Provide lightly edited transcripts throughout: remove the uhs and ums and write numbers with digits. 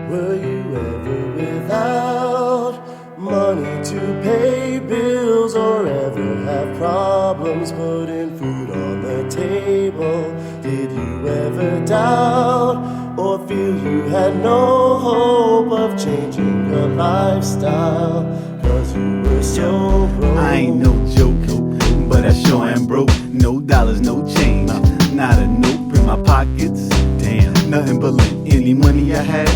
Were you ever without money to pay bills, or ever have problems putting food on the table? Did you ever doubt or feel you had no hope of changing your lifestyle? Cause you were so broke. I ain't no joke, but I sure am broke. No dollars, no change, not a note in my pockets. Damn, nothing but lint. Any money I had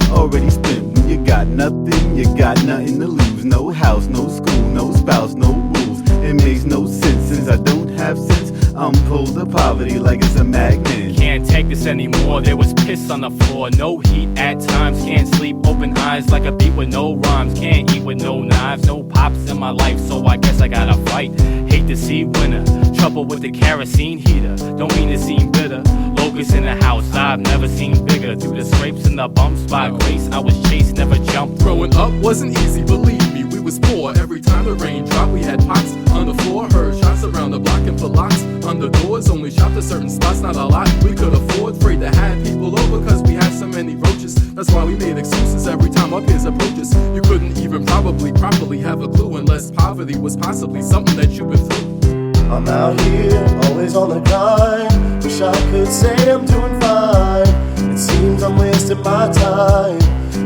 already spent. When you got nothing, you got nothing to lose. No house, no school, no spouse, no rules. It makes no sense since I don't have sense. I'm pulled to poverty like it's a magnet. Can't take this anymore, there was piss on the floor. No heat at times, can't sleep, open eyes like a beat with no rhymes. Can't eat with no knives, no pops in my life, so I guess I gotta fight. Hate to see winter, trouble with the kerosene heater. Don't mean to seem bitter, locusts in the house I've never seen bigger. Through the scrapes and the bumps by grace, I was chased, never jumped. Growing up wasn't easy, believe me, we was poor. Every time the rain dropped, we had pots on the floor. Heard shots around the block and put locks on the doors. Only shopped at certain spots, not a lot we could afford. Afraid to have people over cause we had so many roaches. That's why we made excuses every time our peers approach us. You couldn't even probably properly have a clue unless poverty was possibly something that you've been through. I'm out here, always on the grind. Wish I could say I'm doing fine. It seems I'm wasting my time,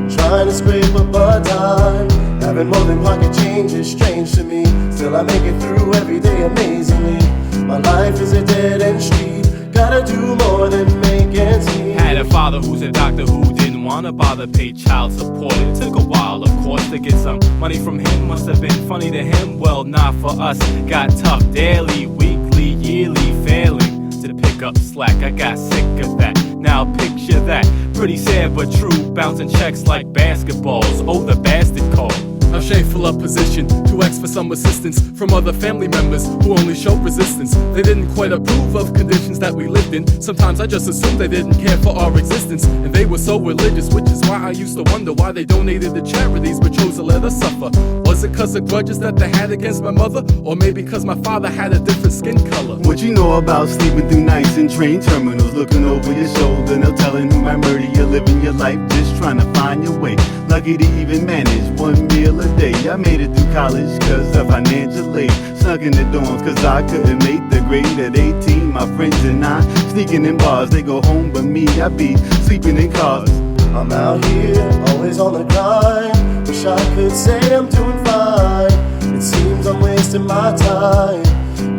trying to scrape up a dime. Having more than pocket change is strange to me. Still I make it through every day amazingly. My life is a dead-end street. Gotta do more than make ends meet. Had a father who's a doctor who didn't wanna bother pay child support. It took a while, of course, to get some money from him. Must have been funny to him, well, not for us. Got tough daily, weekly, yearly, failing to pick up slack. I got sick of that, now picture that. Pretty sad but true, bouncing checks like basketballs. Oh, the bastard call. A shameful up position to ask for some assistance from other family members who only showed resistance. They didn't quite approve of conditions that we lived in. Sometimes I just assumed they didn't care for our existence, and they were so religious, which is why I used to wonder why they donated to charities but chose to let us suffer. Was it cause of grudges that they had against my mother, or maybe cause my father had a different skin color? What you know about sleeping through nights in train terminals, looking over your shoulder, no telling who might murder you, living your life just trying to find your way. Lucky to even manage one meal a day. I made it through college cause of financial aid. Snuck in the dorms cause I couldn't make the grade at 18. My friends and I sneaking in bars, they go home but me, I be sleeping in cars. I'm out here, always on the grind. Wish I could say I'm doing fine. It seems I'm wasting my time,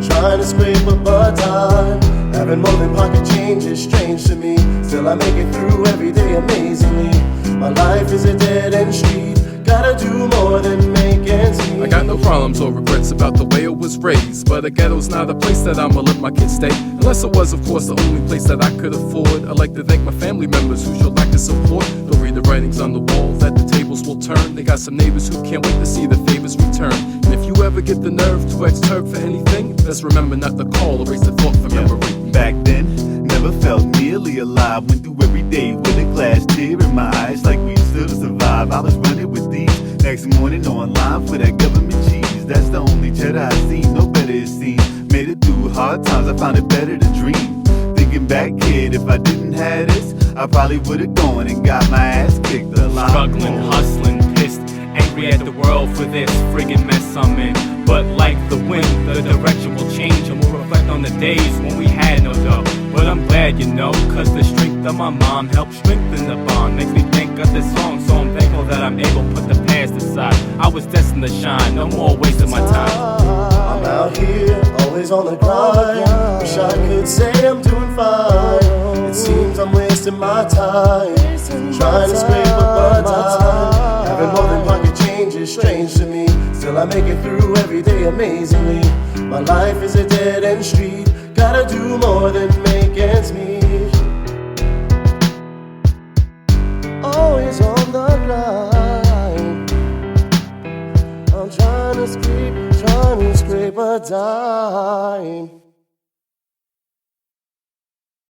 trying to scrape up a dime. Having more than pocket change is strange to me. Still I make it through every day amazingly. My life is a dead-end street. Gotta do more than make ends meet. I got no problems or regrets about the way it was raised, but a ghetto's not a place that I'ma let my kids stay, unless it was, of course, the only place that I could afford. I'd like to thank my family members who showed lack of support. Don't read the writings on the wall that the tables will turn. They got some neighbors who can't wait to see the favors return. And if you ever get the nerve to ask Turk for anything, let's remember not to call, erase the thought from memory. Back then, never felt nearly alive. Went through every day with a glass tear in my eyes, like we still survive. I was running with these. Next morning online for that government cheese. That's the only cheddar I seen, no better it seemed. Made it through hard times, I found it better to dream. Thinking back, kid, if I didn't have this, I probably would've gone and got my ass kicked a lot. Struggling, hustling, pissed, angry at the world for this friggin' mess I'm in. But like the wind, the direction will change, and we'll reflect on the days when we had no dough. But I'm glad, you know, cause the strength of my mom helped strengthen the bond. Makes me think of this song, so I'm thankful that I'm able to put the past aside. I was destined to shine, no more wasting my time. I'm out here, always on the grind. Wish I could say I'm doing fine. It seems I'm wasting my time, trying to scrape up a dime. Having more than pocket change is strange to me. Still I make it through every day amazingly. My life is a dead-end street. Gotta do more than make